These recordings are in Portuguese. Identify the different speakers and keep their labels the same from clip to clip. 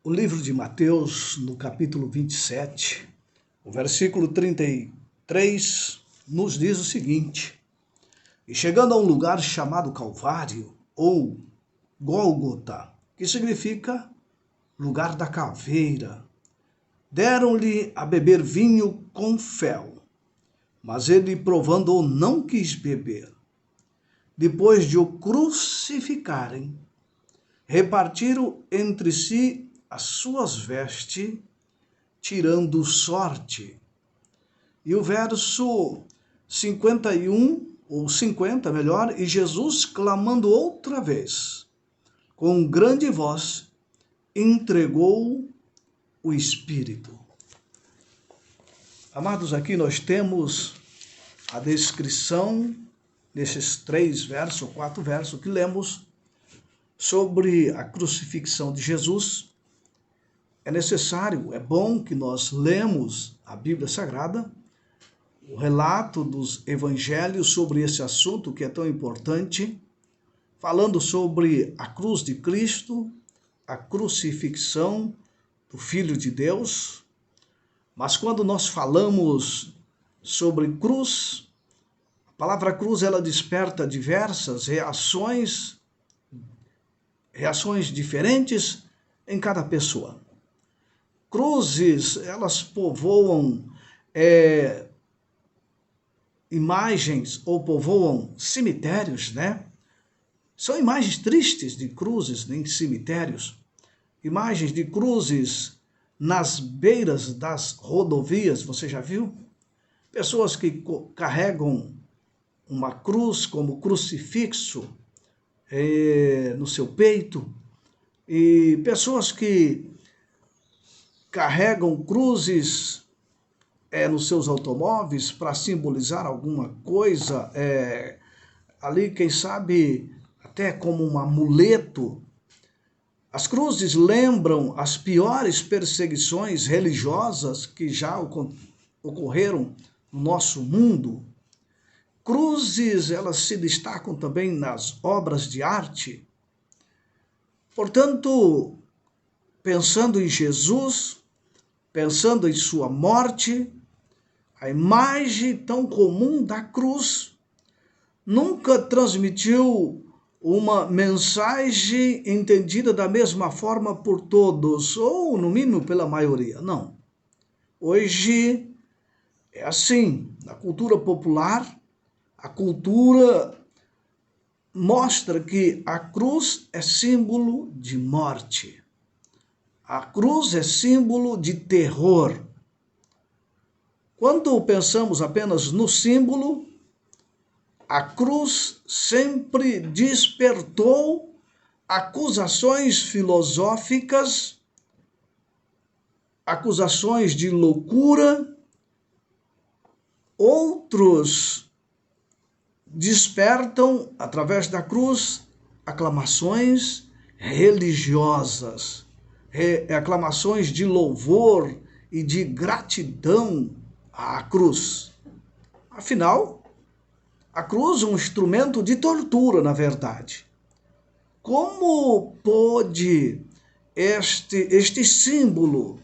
Speaker 1: O livro de Mateus, no capítulo 27, o versículo 33, nos diz o seguinte: E chegando a um lugar chamado Calvário, ou Gólgota, que significa lugar da caveira, deram-lhe a beber vinho com fel, mas ele, provando-o, não quis beber. Depois de o crucificarem, repartiram entre si as suas vestes, tirando sorte. E o verso 51, ou 50, melhor, e Jesus, clamando outra vez, com grande voz, entregou o Espírito. Amados, aqui nós temos a descrição desses 3 versos, ou 4 versos que lemos, sobre a crucifixão de Jesus. É necessário, é bom que nós lemos a Bíblia Sagrada, o relato dos evangelhos sobre esse assunto que é tão importante, falando sobre a cruz de Cristo, a crucifixão do Filho de Deus. Mas quando nós falamos sobre cruz, a palavra cruz ela desperta diversas reações diferentes em cada pessoa. Cruzes, elas povoam imagens ou povoam cemitérios, né? São imagens tristes de cruzes em cemitérios, imagens de cruzes nas beiras das rodovias, você já viu? Pessoas que carregam uma cruz como crucifixo no seu peito, e pessoas que carregam cruzes nos seus automóveis para simbolizar alguma coisa, ali, quem sabe, até como um amuleto. As cruzes lembram as piores perseguições religiosas que já ocorreram no nosso mundo. Cruzes, elas se destacam também nas obras de arte. Portanto, pensando em Jesus, pensando em sua morte, a imagem tão comum da cruz nunca transmitiu uma mensagem entendida da mesma forma por todos, ou no mínimo pela maioria. Não. Hoje é assim, na cultura popular, a cultura mostra que a cruz é símbolo de morte. A cruz é símbolo de terror. Quando pensamos apenas no símbolo, a cruz sempre despertou acusações filosóficas, acusações de loucura. Outros despertam, através da cruz, aclamações religiosas, aclamações de louvor e de gratidão à cruz. Afinal, a cruz é um instrumento de tortura, na verdade. Como pode este símbolo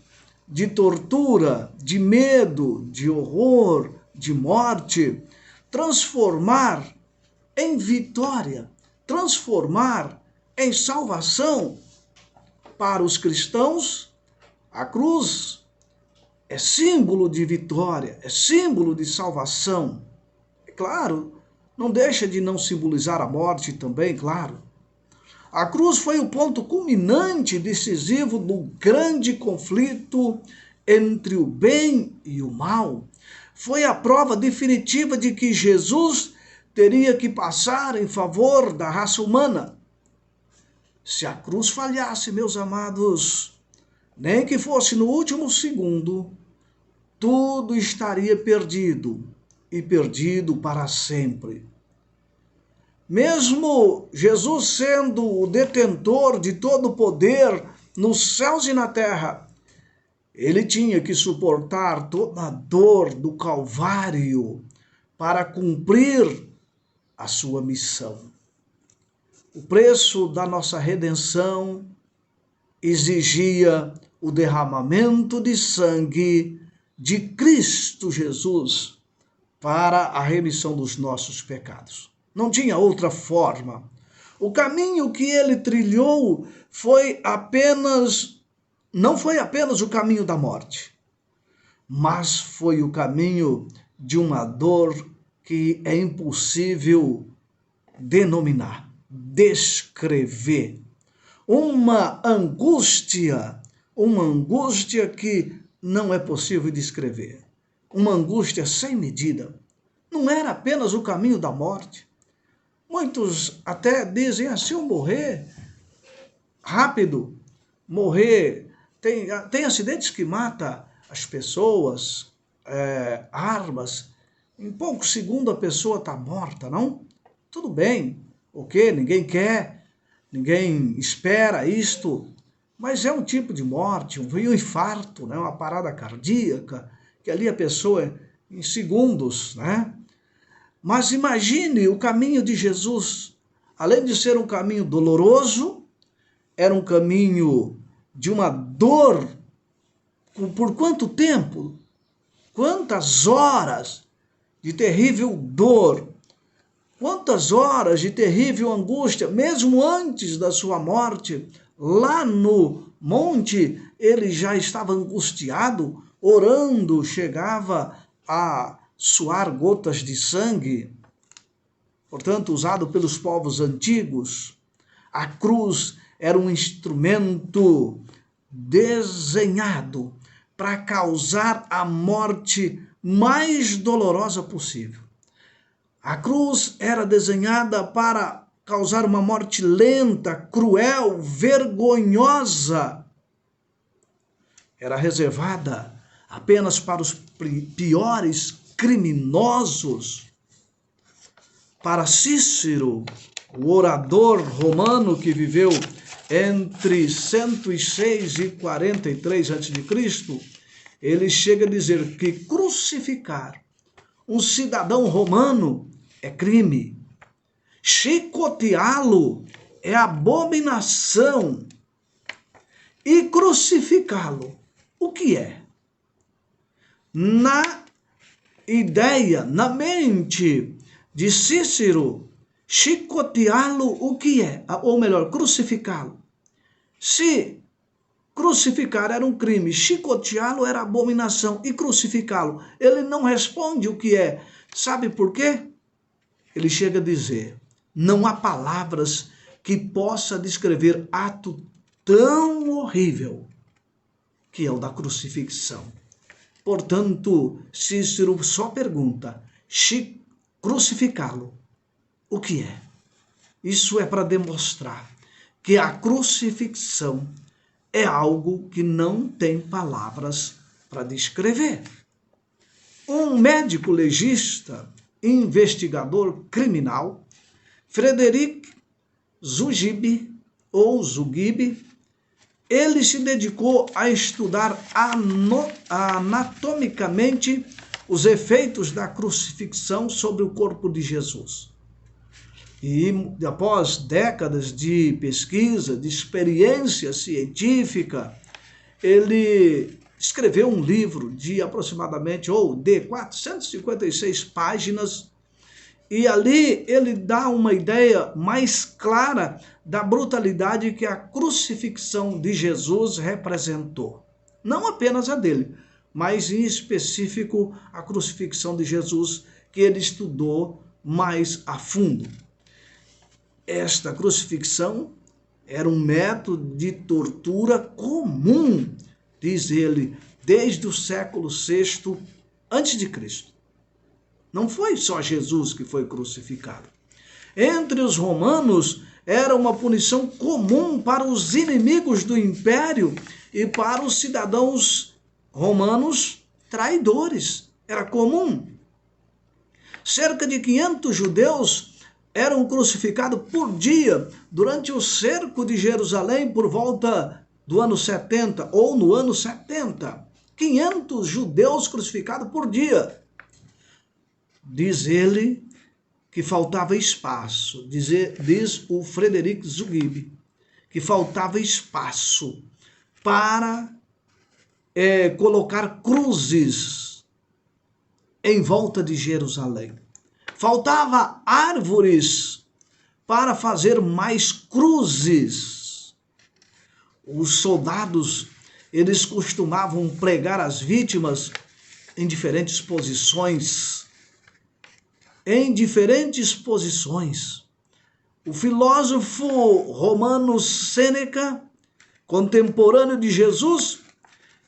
Speaker 1: de tortura, de medo, de horror, de morte, transformar em vitória, transformar em salvação para os cristãos? A cruz é símbolo de vitória, é símbolo de salvação. É claro, não deixa de não simbolizar a morte também, claro. A cruz foi o ponto culminante decisivo do grande conflito entre o bem e o mal. Foi a prova definitiva de que Jesus teria que passar em favor da raça humana. Se a cruz falhasse, meus amados, nem que fosse no último segundo, tudo estaria perdido, e perdido para sempre. Mesmo Jesus sendo o detentor de todo o poder nos céus e na terra, ele tinha que suportar toda a dor do Calvário para cumprir a sua missão. O preço da nossa redenção exigia o derramamento de sangue de Cristo Jesus para a remissão dos nossos pecados. Não tinha outra forma. O caminho que ele trilhou não foi apenas o caminho da morte, mas foi o caminho de uma dor que é impossível denominar, descrever. Uma angústia que não é possível descrever. Uma angústia sem medida. Não era apenas o caminho da morte. Muitos até dizem assim, se eu morrer rápido, morrer... Tem acidentes que matam as pessoas, armas. Em poucos segundos a pessoa está morta, não? Tudo bem, ok, ninguém quer, ninguém espera isto, mas é um tipo de morte, um infarto, né? Uma parada cardíaca, que ali a pessoa, em segundos, né? Mas imagine o caminho de Jesus, além de ser um caminho doloroso, era um caminho de uma dor. Por quanto tempo? Quantas horas de terrível dor? Quantas horas de terrível angústia, mesmo antes da sua morte, lá no monte, ele já estava angustiado, orando, chegava a suar gotas de sangue, portanto, usado pelos povos antigos. A cruz era um instrumento desenhado para causar a morte mais dolorosa possível. A cruz era desenhada para causar uma morte lenta, cruel, vergonhosa. Era reservada apenas para os piores criminosos. Para Cícero, o orador romano que viveu entre 106 e 43 a.C., ele chega a dizer que crucificar um cidadão romano é crime. Chicoteá-lo é abominação. E crucificá-lo, o que é? Na ideia, na mente de Cícero, chicoteá-lo, o que é? Ou melhor, crucificá-lo. Se crucificar era um crime, chicoteá-lo era abominação e crucificá-lo, ele não responde o que é. Sabe por quê? Ele chega a dizer, não há palavras que possa descrever ato tão horrível que é o da crucifixão. Portanto, Cícero só pergunta, crucificá-lo, o que é? Isso é para demonstrar que a crucifixão é algo que não tem palavras para descrever. Um médico legista, investigador criminal, Frederic Zugibe, ele se dedicou a estudar anatomicamente os efeitos da crucifixão sobre o corpo de Jesus. E após décadas de pesquisa, de experiência científica, ele escreveu um livro de aproximadamente, de 456 páginas, e ali ele dá uma ideia mais clara da brutalidade que a crucifixão de Jesus representou. Não apenas a dele, mas em específico a crucifixão de Jesus, que ele estudou mais a fundo. Esta crucifixão era um método de tortura comum, diz ele, desde o século VI a.C. Não foi só Jesus que foi crucificado. Entre os romanos, era uma punição comum para os inimigos do império e para os cidadãos romanos traidores. Era comum. Cerca de 500 judeus eram crucificados por dia durante o cerco de Jerusalém por volta do ano 70 ou no ano 70. 500 judeus crucificados por dia. Diz ele que faltava espaço, diz o Frederic Zugibe, que faltava espaço para colocar cruzes em volta de Jerusalém. Faltava árvores para fazer mais cruzes. Os soldados, eles costumavam pregar as vítimas em diferentes posições. O filósofo romano Sêneca, contemporâneo de Jesus,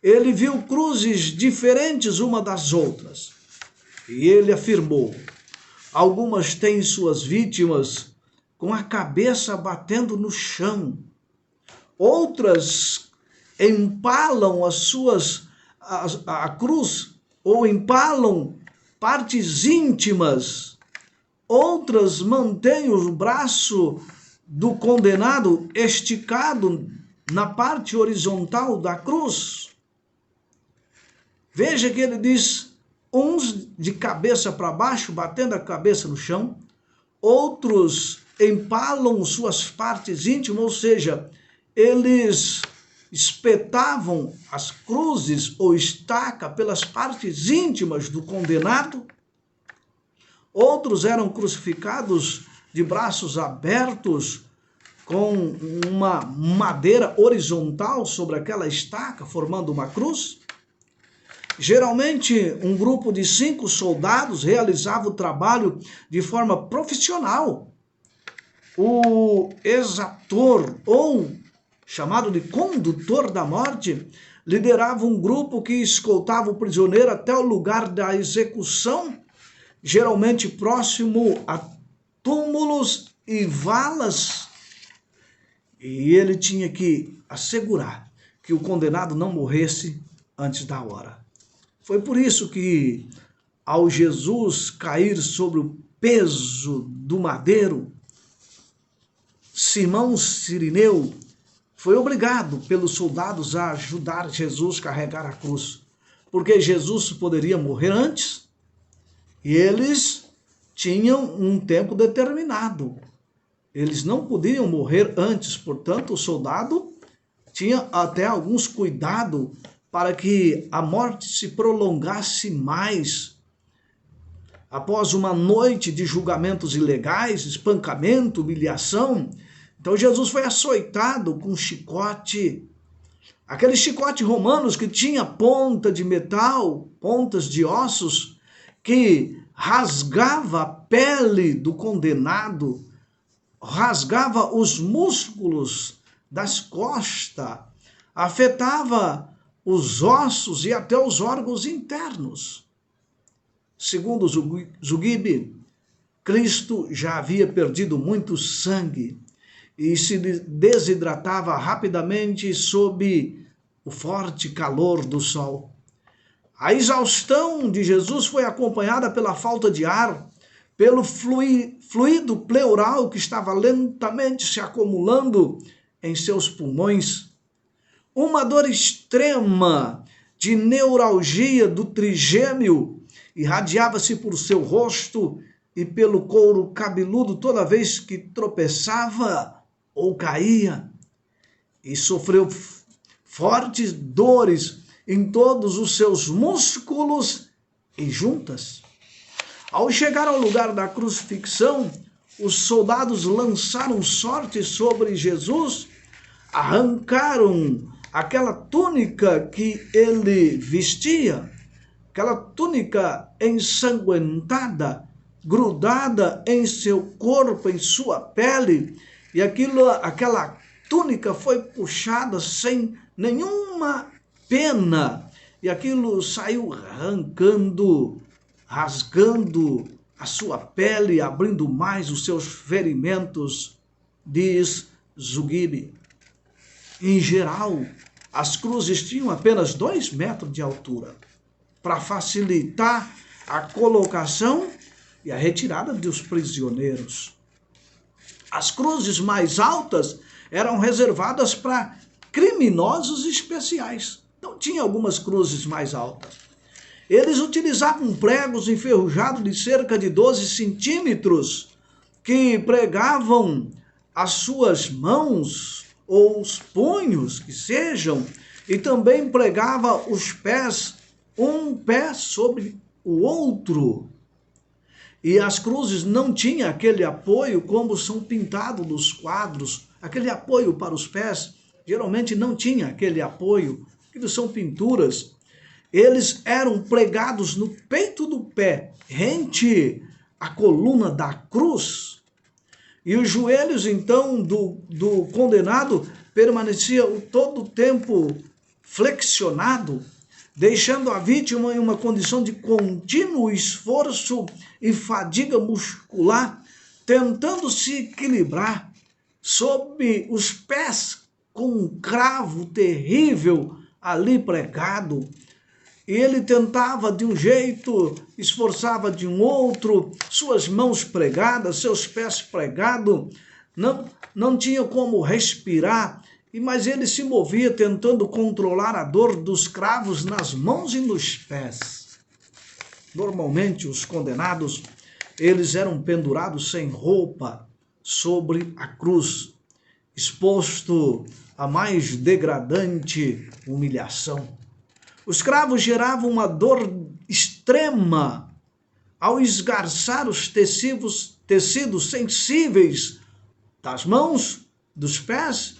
Speaker 1: ele viu cruzes diferentes uma das outras. E ele afirmou: algumas têm suas vítimas com a cabeça batendo no chão. Outras empalam a cruz, ou empalam partes íntimas. Outras mantêm o braço do condenado esticado na parte horizontal da cruz. Veja que ele diz: uns de cabeça para baixo, batendo a cabeça no chão, outros empalam suas partes íntimas, ou seja, eles espetavam as cruzes ou estaca pelas partes íntimas do condenado. Outros eram crucificados de braços abertos, com uma madeira horizontal sobre aquela estaca, formando uma cruz. Geralmente, um grupo de 5 soldados realizava o trabalho de forma profissional. O exator, ou chamado de condutor da morte, liderava um grupo que escoltava o prisioneiro até o lugar da execução, geralmente próximo a túmulos e valas, e ele tinha que assegurar que o condenado não morresse antes da hora. Foi por isso que, ao Jesus cair sobre o peso do madeiro, Simão Cirineu foi obrigado pelos soldados a ajudar Jesus a carregar a cruz, porque Jesus poderia morrer antes e eles tinham um tempo determinado. Eles não podiam morrer antes, portanto, o soldado tinha até alguns cuidados para que a morte se prolongasse mais. Após uma noite de julgamentos ilegais, espancamento, humilhação, então Jesus foi açoitado com chicote, aquele chicote romanos que tinha ponta de metal, pontas de ossos, que rasgava a pele do condenado, rasgava os músculos das costas, afetava os ossos e até os órgãos internos. Segundo Zugibe, Cristo já havia perdido muito sangue e se desidratava rapidamente sob o forte calor do sol. A exaustão de Jesus foi acompanhada pela falta de ar, pelo fluido pleural que estava lentamente se acumulando em seus pulmões. Uma dor extrema de neuralgia do trigêmeo irradiava-se por seu rosto e pelo couro cabeludo toda vez que tropeçava ou caía, e sofreu fortes dores em todos os seus músculos e juntas. Ao chegar ao lugar da crucifixão, os soldados lançaram sorte sobre Jesus, arrancaram aquela túnica que ele vestia, aquela túnica ensanguentada, grudada em seu corpo, em sua pele, e aquela túnica foi puxada sem nenhuma pena, e aquilo saiu arrancando, rasgando a sua pele, abrindo mais os seus ferimentos, diz Zugibe. Em geral, as cruzes tinham apenas 2 metros de altura, para facilitar a colocação e a retirada dos prisioneiros. As cruzes mais altas eram reservadas para criminosos especiais. Então tinha algumas cruzes mais altas. Eles utilizavam pregos enferrujados de cerca de 12 centímetros que pregavam as suas mãos ou os punhos, que sejam, e também pregava os pés, um pé sobre o outro. E as cruzes não tinham aquele apoio como são pintados nos quadros, aquele apoio para os pés, geralmente não tinha aquele apoio, aquilo são pinturas. Eles eram pregados no peito do pé, rente à coluna da cruz. E os joelhos, então, do condenado permaneciam todo o tempo flexionado, deixando a vítima em uma condição de contínuo esforço e fadiga muscular, tentando se equilibrar sob os pés com um cravo terrível ali pregado. E ele tentava de um jeito, esforçava de um outro, suas mãos pregadas, seus pés pregados, não tinha como respirar, mas ele se movia tentando controlar a dor dos cravos nas mãos e nos pés. Normalmente os condenados, eles eram pendurados sem roupa sobre a cruz, exposto à mais degradante humilhação. Os cravos geravam uma dor extrema ao esgarçar os tecidos sensíveis das mãos, dos pés,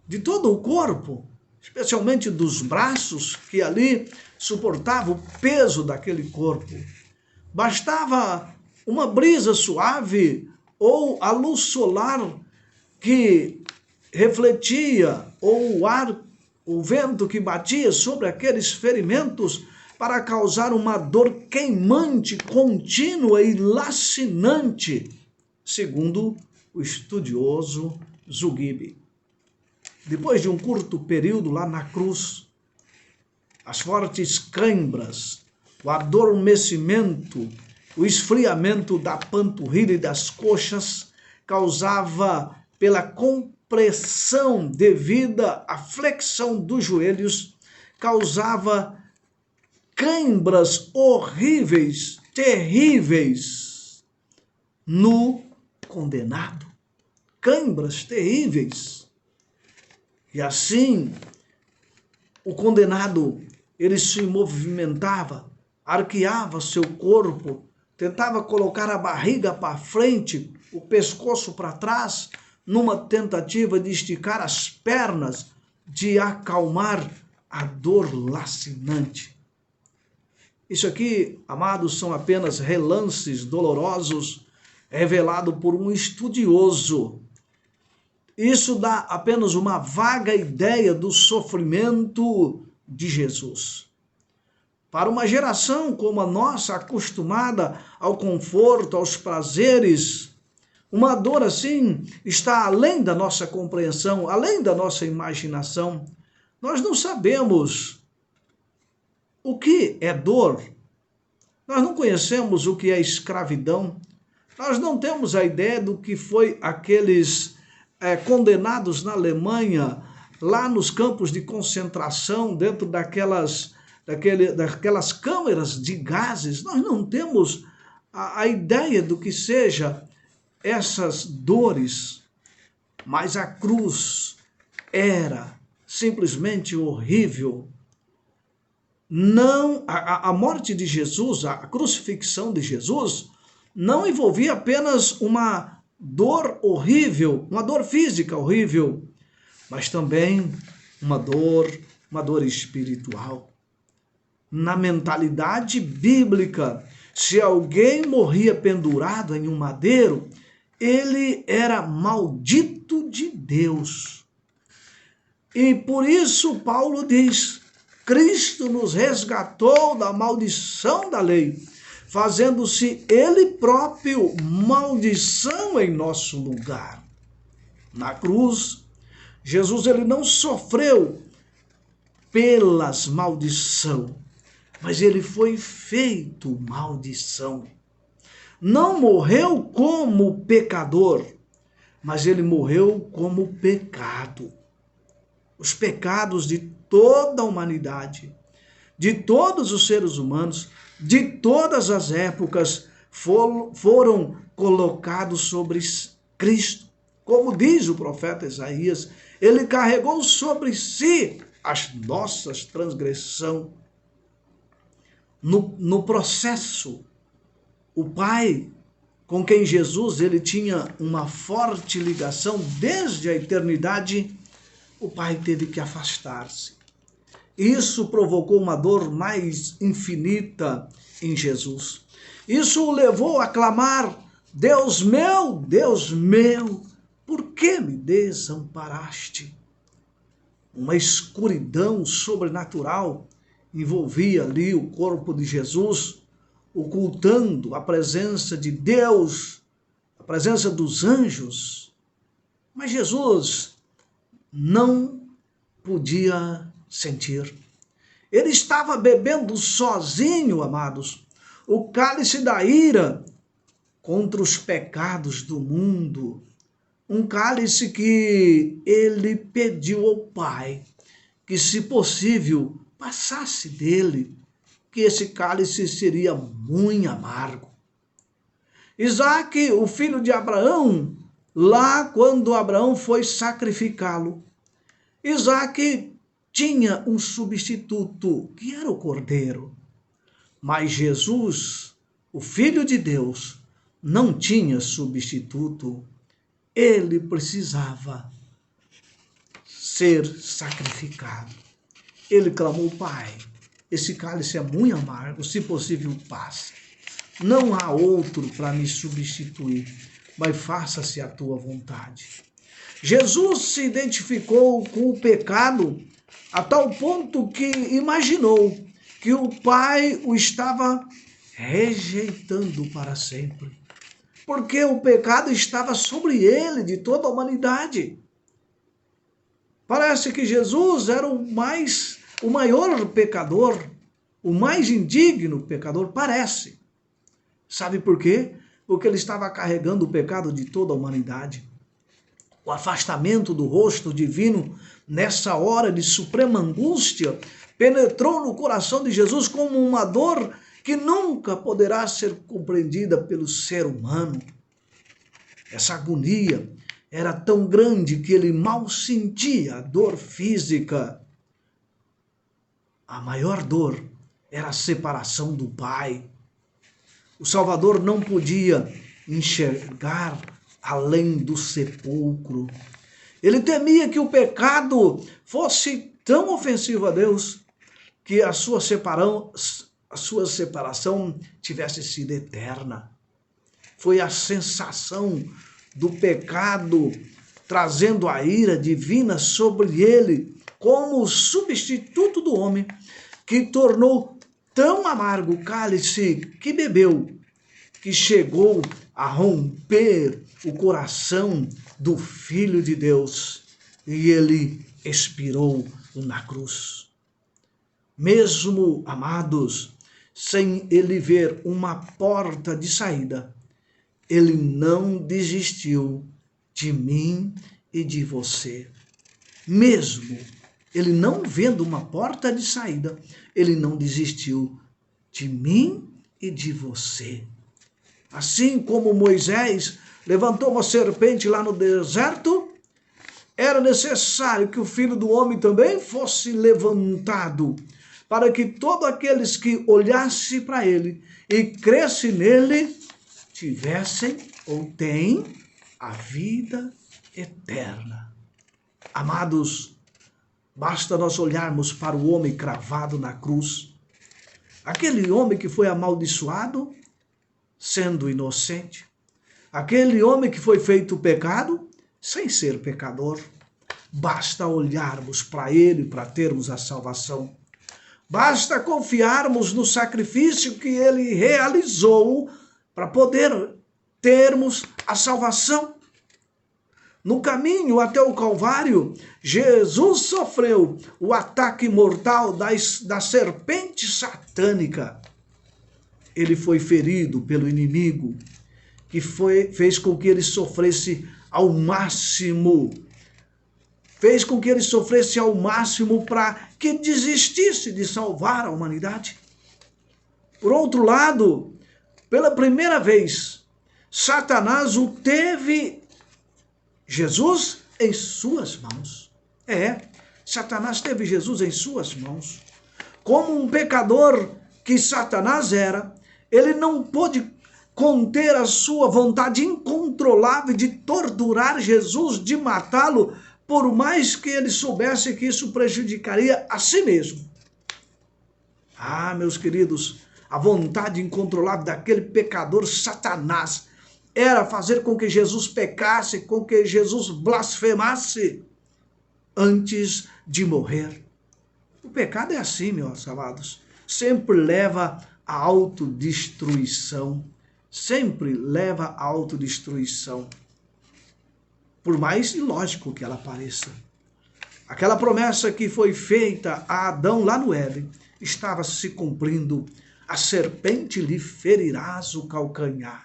Speaker 1: de todo o corpo, especialmente dos braços, que ali suportavam o peso daquele corpo. Bastava uma brisa suave ou a luz solar que refletia, ou o vento que batia sobre aqueles ferimentos para causar uma dor queimante, contínua e lacinante, segundo o estudioso Zugibe. Depois de um curto período lá na cruz, as fortes cãibras, o adormecimento, o esfriamento da panturrilha e das coxas causava pela compressão devida à flexão dos joelhos, causava cãibras horríveis, terríveis no condenado. Cãibras terríveis. E assim, o condenado, ele se movimentava, arqueava seu corpo, tentava colocar a barriga para frente, o pescoço para trás, numa tentativa de esticar as pernas, de acalmar a dor lacinante. Isso aqui, amados, são apenas relances dolorosos revelados por um estudioso. Isso dá apenas uma vaga ideia do sofrimento de Jesus. Para uma geração como a nossa, acostumada ao conforto, aos prazeres, uma dor assim está além da nossa compreensão, além da nossa imaginação. Nós não sabemos o que é dor. Nós não conhecemos o que é escravidão. Nós não temos a ideia do que foi aqueles condenados na Alemanha, lá nos campos de concentração, dentro daquelas câmeras de gases. Nós não temos a ideia do que seja essas dores, mas a cruz era simplesmente horrível. Não, a morte de Jesus, a crucifixão de Jesus, não envolvia apenas uma dor horrível, uma dor física horrível, mas também uma dor espiritual. Na mentalidade bíblica, se alguém morria pendurado em um madeiro, ele era maldito de Deus. E por isso Paulo diz: Cristo nos resgatou da maldição da lei, fazendo-se ele próprio maldição em nosso lugar. Na cruz, Jesus ele não sofreu pelas maldição, mas ele foi feito maldição. Não morreu como pecador, mas ele morreu como pecado. Os pecados de toda a humanidade, de todos os seres humanos, de todas as épocas, foram colocados sobre Cristo. Como diz o profeta Isaías, ele carregou sobre si as nossas transgressões. No processo, o Pai, com quem Jesus ele tinha uma forte ligação desde a eternidade, o Pai teve que afastar-se. Isso provocou uma dor mais infinita em Jesus. Isso o levou a clamar: Deus meu, por que me desamparaste? Uma escuridão sobrenatural envolvia ali o corpo de Jesus, ocultando a presença de Deus, a presença dos anjos. Mas Jesus não podia sentir. Ele estava bebendo sozinho, amados, o cálice da ira contra os pecados do mundo. Um cálice que ele pediu ao Pai que, se possível, passasse dele, que esse cálice seria muito amargo. Isaque, o filho de Abraão, lá quando Abraão foi sacrificá-lo, Isaque tinha um substituto, que era o cordeiro. Mas Jesus, o Filho de Deus, não tinha substituto. Ele precisava ser sacrificado. Ele clamou: Pai, esse cálice é muito amargo, se possível, passe. Não há outro para me substituir, mas faça-se a tua vontade. Jesus se identificou com o pecado a tal ponto que imaginou que o Pai o estava rejeitando para sempre, porque o pecado estava sobre ele, de toda a humanidade. Parece que Jesus era o maior pecador, o mais indigno pecador, parece. Sabe por quê? Porque ele estava carregando o pecado de toda a humanidade. O afastamento do rosto divino, nessa hora de suprema angústia, penetrou no coração de Jesus como uma dor que nunca poderá ser compreendida pelo ser humano. Essa agonia era tão grande que ele mal sentia a dor física. A maior dor era a separação do Pai. O Salvador não podia enxergar além do sepulcro. Ele temia que o pecado fosse tão ofensivo a Deus que a sua separação tivesse sido eterna. Foi a sensação do pecado trazendo a ira divina sobre ele como substituto do homem, que tornou tão amargo o cálice que bebeu, que chegou a romper o coração do Filho de Deus, e ele expirou na cruz. Mesmo, amados, sem ele ver uma porta de saída, ele não desistiu de mim e de você. Mesmo ele não vendo uma porta de saída, ele não desistiu de mim e de você. Assim como Moisés levantou uma serpente lá no deserto, era necessário que o Filho do Homem também fosse levantado, para que todos aqueles que olhassem para ele e crescem nele, tivessem ou têm a vida eterna. Amados, basta nós olharmos para o homem cravado na cruz, aquele homem que foi amaldiçoado, sendo inocente, aquele homem que foi feito pecado, sem ser pecador. Basta olharmos para ele para termos a salvação. Basta confiarmos no sacrifício que ele realizou para poder termos a salvação. No caminho até o Calvário, Jesus sofreu o ataque mortal da serpente satânica. Ele foi ferido pelo inimigo, que fez com que ele sofresse ao máximo. Fez com que ele sofresse ao máximo para que desistisse de salvar a humanidade. Por outro lado, pela primeira vez, Satanás teve Jesus em suas mãos. Satanás teve Jesus em suas mãos. Como um pecador que Satanás era, ele não pôde conter a sua vontade incontrolável de torturar Jesus, de matá-lo, por mais que ele soubesse que isso prejudicaria a si mesmo. Ah, meus queridos, a vontade incontrolável daquele pecador Satanás era fazer com que Jesus pecasse, com que Jesus blasfemasse antes de morrer. O pecado é assim, meus amados, sempre leva à autodestruição, sempre leva à autodestruição, por mais ilógico que ela pareça. Aquela promessa que foi feita a Adão lá no Éden estava se cumprindo. A serpente lhe ferirás o calcanhar.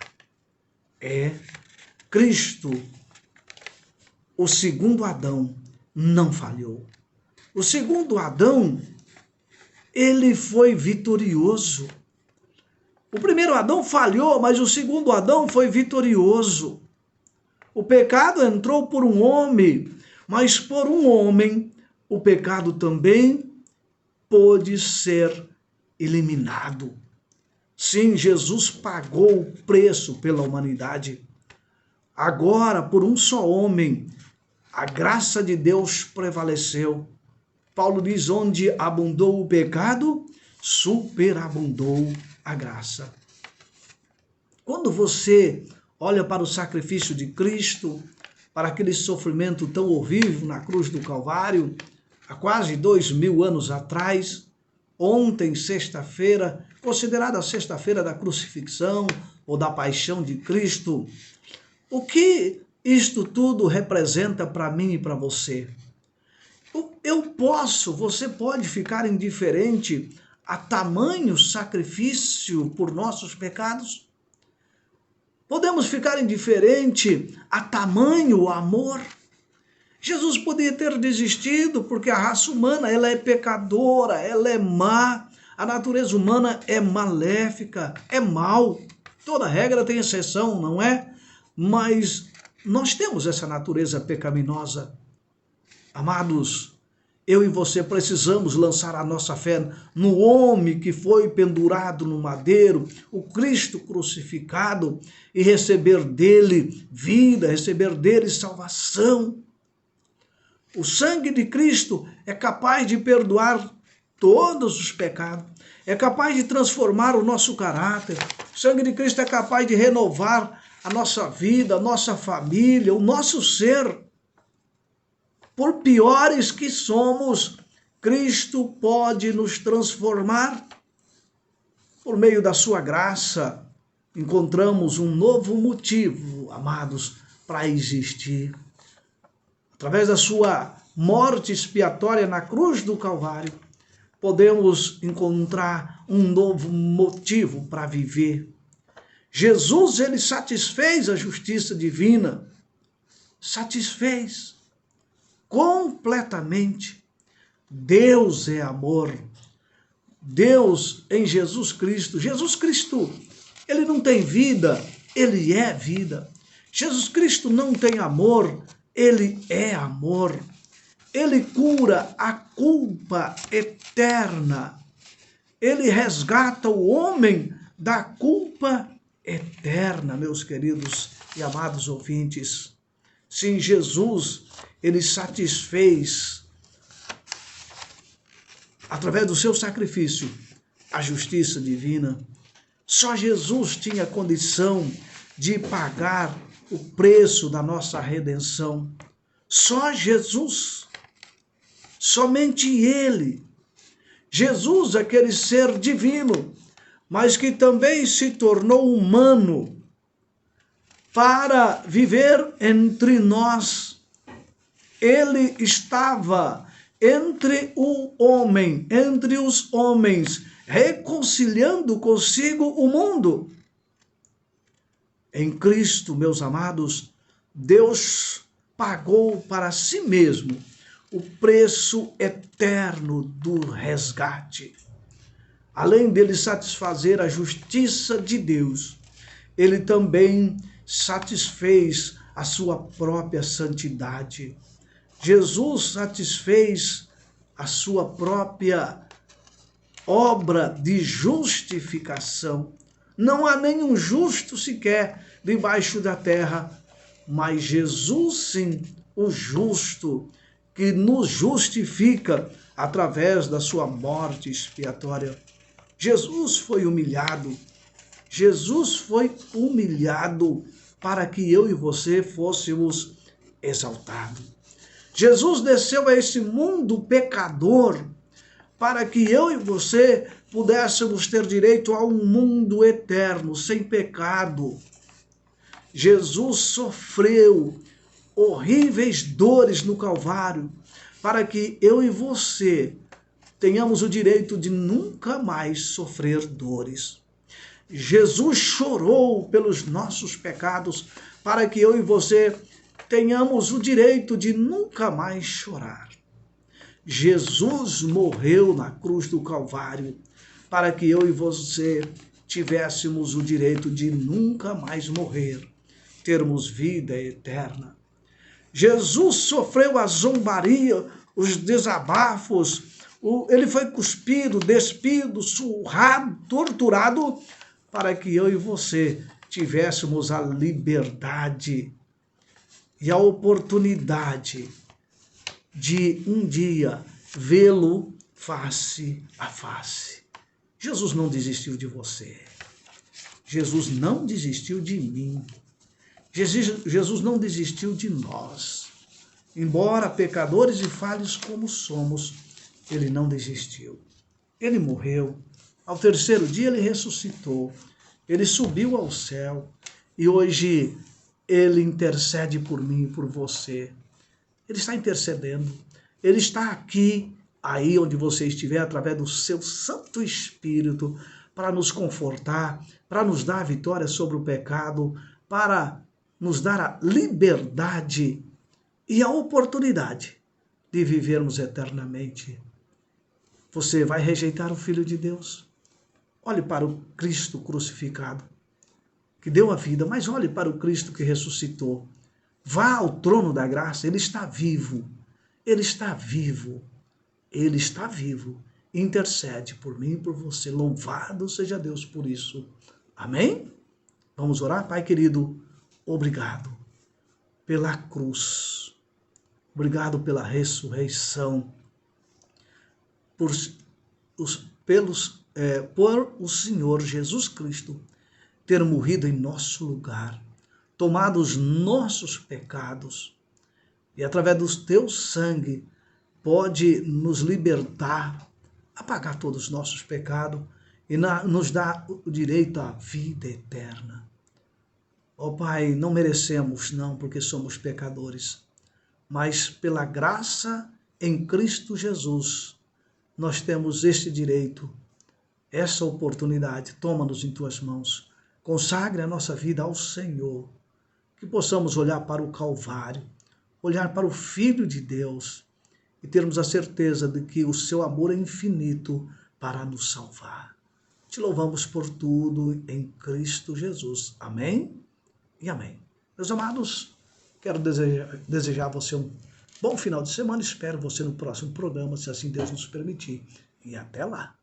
Speaker 1: Cristo, o segundo Adão, não falhou. O segundo Adão, ele foi vitorioso. O primeiro Adão falhou, mas o segundo Adão foi vitorioso. O pecado entrou por um homem, mas por um homem o pecado também pôde ser eliminado. Sim, Jesus pagou o preço pela humanidade. Agora, por um só homem, a graça de Deus prevaleceu. Paulo diz, onde abundou o pecado, superabundou a graça. Quando você olha para o sacrifício de Cristo, para aquele sofrimento tão horrível na cruz do Calvário, há quase 2000 anos atrás, ontem, sexta-feira, considerada a sexta-feira da crucifixão ou da paixão de Cristo, o que isto tudo representa para mim e para você? Você pode ficar indiferente a tamanho sacrifício por nossos pecados? Podemos ficar indiferente a tamanho amor? Jesus podia ter desistido, porque a raça humana ela é pecadora, ela é má, a natureza humana é maléfica, é mal. Toda regra tem exceção, não é? Mas nós temos essa natureza pecaminosa. Amados, eu e você precisamos lançar a nossa fé no homem que foi pendurado no madeiro, o Cristo crucificado, e receber dele vida, receber dele salvação. O sangue de Cristo é capaz de perdoar todos os pecados, é capaz de transformar o nosso caráter. O sangue de Cristo é capaz de renovar a nossa vida, a nossa família, o nosso ser. Por piores que somos, Cristo pode nos transformar. Por meio da sua graça, encontramos um novo motivo, amados, para existir. Através da sua morte expiatória na cruz do Calvário, podemos encontrar um novo motivo para viver. Jesus, ele satisfez a justiça divina, satisfez completamente. Deus é amor. Deus em Jesus Cristo. Jesus Cristo, ele não tem vida, ele é vida. Jesus Cristo não tem amor, ele é amor. Ele cura a culpa eterna. Ele resgata o homem da culpa eterna, meus queridos e amados ouvintes. Sim, Jesus, ele satisfez, através do seu sacrifício, a justiça divina. Só Jesus tinha condição de pagar o preço da nossa redenção. Só Jesus, somente Ele. Jesus, aquele ser divino, mas que também se tornou humano para viver entre nós. Ele estava entre o homem, entre os homens, reconciliando consigo o mundo. Em Cristo, meus amados, Deus pagou para si mesmo o preço eterno do resgate. Além dele satisfazer a justiça de Deus, ele também satisfez a sua própria santidade. Jesus satisfez a sua própria obra de justificação. Não há nenhum justo sequer debaixo da terra, mas Jesus sim, o justo, que nos justifica através da sua morte expiatória. Jesus foi humilhado. Jesus foi humilhado para que eu e você fôssemos exaltados. Jesus desceu a esse mundo pecador para que eu e você pudéssemos ter direito a um mundo eterno, sem pecado. Jesus sofreu horríveis dores no Calvário, para que eu e você tenhamos o direito de nunca mais sofrer dores. Jesus chorou pelos nossos pecados, para que eu e você tenhamos o direito de nunca mais chorar. Jesus morreu na cruz do Calvário, para que eu e você tivéssemos o direito de nunca mais morrer, termos vida eterna. Jesus sofreu a zombaria, os desabafos, ele foi cuspido, despido, surrado, torturado, para que eu e você tivéssemos a liberdade e a oportunidade de um dia vê-lo face a face. Jesus não desistiu de você. Jesus não desistiu de mim. Jesus não desistiu de nós. Embora pecadores e falhos como somos, ele não desistiu. Ele morreu. Ao terceiro dia ele ressuscitou. Ele subiu ao céu. E hoje ele intercede por mim e por você. Ele está intercedendo. Ele está aqui, aí onde você estiver, através do seu Santo Espírito, para nos confortar, para nos dar a vitória sobre o pecado, para nos dar a liberdade e a oportunidade de vivermos eternamente. Você vai rejeitar o Filho de Deus? Olhe para o Cristo crucificado, que deu a vida, mas olhe para o Cristo que ressuscitou. Vá ao trono da graça, ele está vivo. Ele está vivo. Ele está vivo. Intercede por mim e por você. Louvado seja Deus por isso. Amém? Vamos orar? Pai querido, obrigado pela cruz. Obrigado pela ressurreição. Por o Senhor Jesus Cristo ter morrido em nosso lugar, tomado os nossos pecados e através do teu sangue pode nos libertar, apagar todos os nossos pecados e nos dar o direito à vida eterna. Ó Pai, não merecemos não, porque somos pecadores, mas pela graça em Cristo Jesus nós temos este direito, essa oportunidade. Toma-nos em tuas mãos, consagre a nossa vida ao Senhor, que possamos olhar para o Calvário, olhar para o Filho de Deus e termos a certeza de que o seu amor é infinito para nos salvar. Te louvamos por tudo em Cristo Jesus. Amém e amém. Meus amados, quero desejar a você um bom final de semana. Espero você no próximo programa, se assim Deus nos permitir. E até lá.